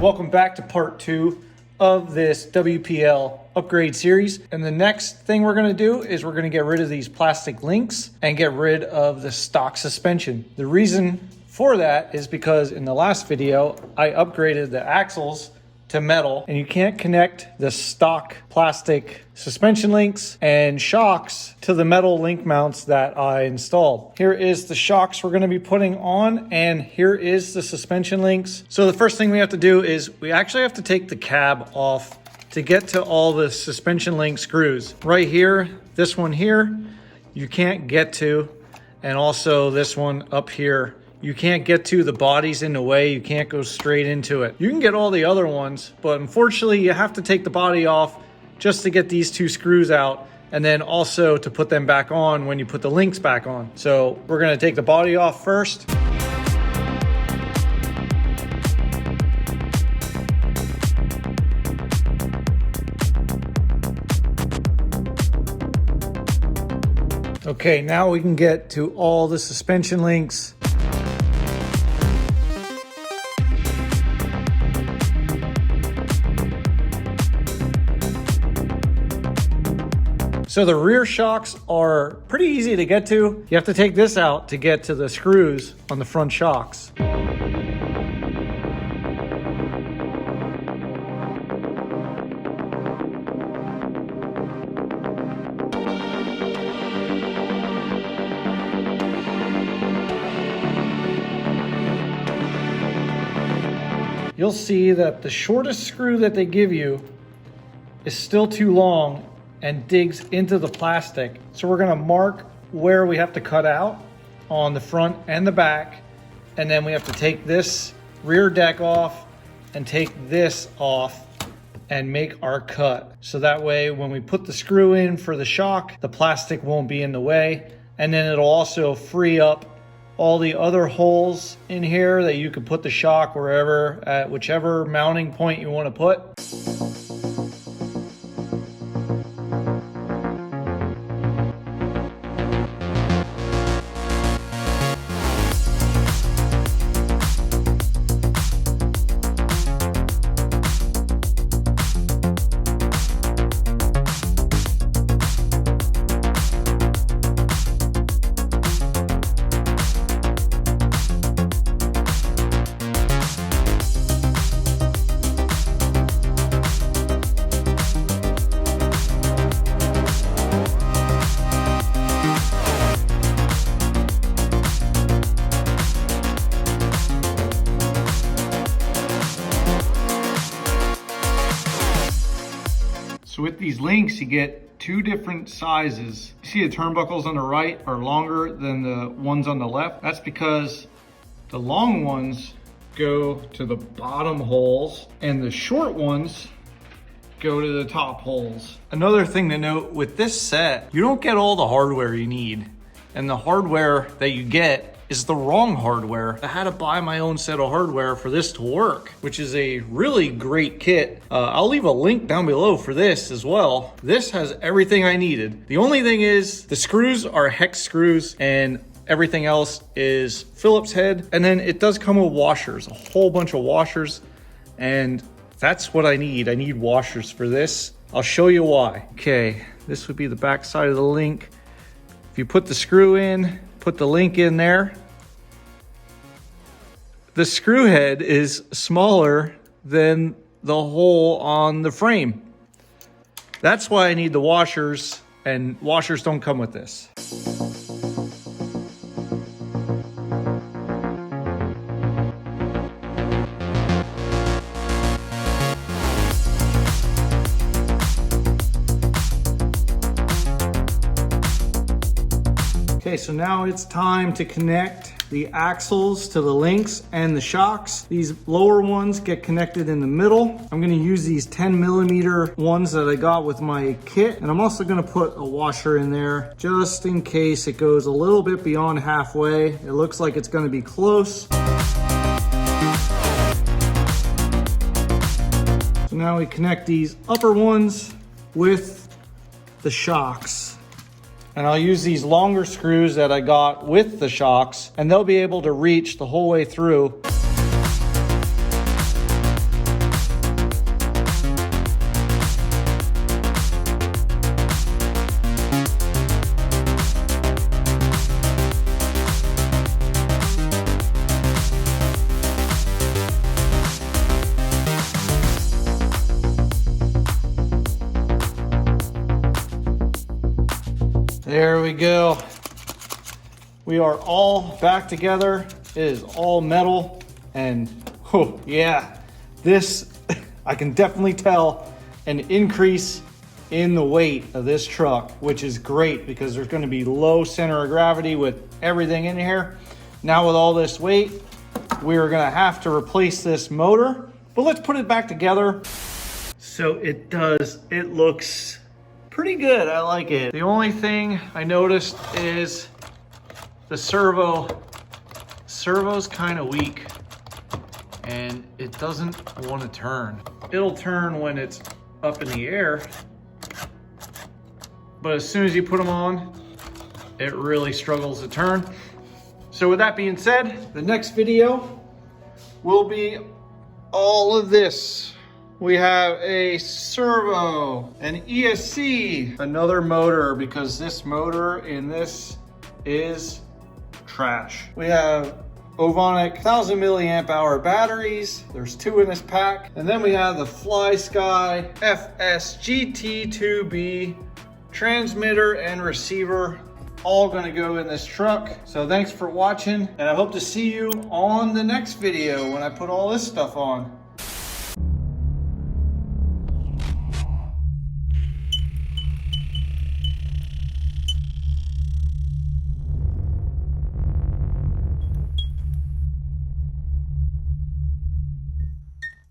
Welcome back to part 2 of this WPL upgrade series. And the next thing we're going to do is we're going to get rid of these plastic links and get rid of the stock suspension. The reason for that is because in the last video, I upgraded the axles to metal, and you can't connect the stock plastic suspension links and shocks to the metal link mounts that I installed. Here is the shocks we're going to be putting on, and here is the suspension links. So the first thing we have to do is we actually have to take the cab off to get to all the suspension link screws. Right here, this one here, you can't get to, and also this one up here. You can't get to, the body's in the way, you can't go straight into it. You can get all the other ones, but unfortunately you have to take the body off just to get these two screws out, and then also to put them back on when you put the links back on. So we're gonna take the body off first. Okay, now we can get to all the suspension links. So the rear shocks are pretty easy to get to. You have to take this out to get to the screws on the front shocks. You'll see that the shortest screw that they give you is still too long and digs into the plastic. So we're gonna mark where we have to cut out on the front and the back, and then we have to take this rear deck off and take this off and make our cut. So that way when we put the screw in for the shock, the plastic won't be in the way, and then it'll also free up all the other holes in here that you can put the shock wherever, at whichever mounting point you want to put. So with these links, you get two different sizes. You see the turnbuckles on the right are longer than the ones on the left. That's because the long ones go to the bottom holes and the short ones go to the top holes. Another thing to note with this set, you don't get all the hardware you need. And the hardware that you get is the wrong hardware. I had to buy my own set of hardware for this to work, which is a really great kit. I'll leave a link down below for this as well. This has everything I needed. The only thing is the screws are hex screws and everything else is Phillips head. And then it does come with washers, a whole bunch of washers. And that's what I need. I need washers for this. I'll show you why. Okay, this would be the back side of the link. If you put the screw in, put the link in there, the screw head is smaller than the hole on the frame. That's why I need the washers, and washers don't come with this. Okay, so now it's time to connect the axles to the links and the shocks. These lower ones get connected in the middle. I'm gonna use these 10mm ones that I got with my kit, and I'm also gonna put a washer in there just in case it goes a little bit beyond halfway. It looks like it's gonna be close. So now we connect these upper ones with the shocks. And I'll use these longer screws that I got with the shocks, and they'll be able to reach the whole way through. we go. We are all back together. It is all metal, and oh yeah, this, I can definitely tell an increase in the weight of this truck, which is great because there's going to be low center of gravity with everything in here. Now with all this weight, we are going to have to replace this motor, but let's put it back together. So it looks pretty good. I like it. The only thing I noticed is the servo's kind of weak and it doesn't want to turn. It'll turn when it's up in the air, but as soon as you put them on, it really struggles to turn. So with that being said, the next video will be all of this. We have a servo, an ESC, another motor, because this motor in this is trash. We have Ovonic 1000 milliamp hour batteries. There's 2 in this pack. And then we have the Fly Sky FSGT2B transmitter and receiver, all gonna go in this truck. So thanks for watching, and I hope to see you on the next video when I put all this stuff on.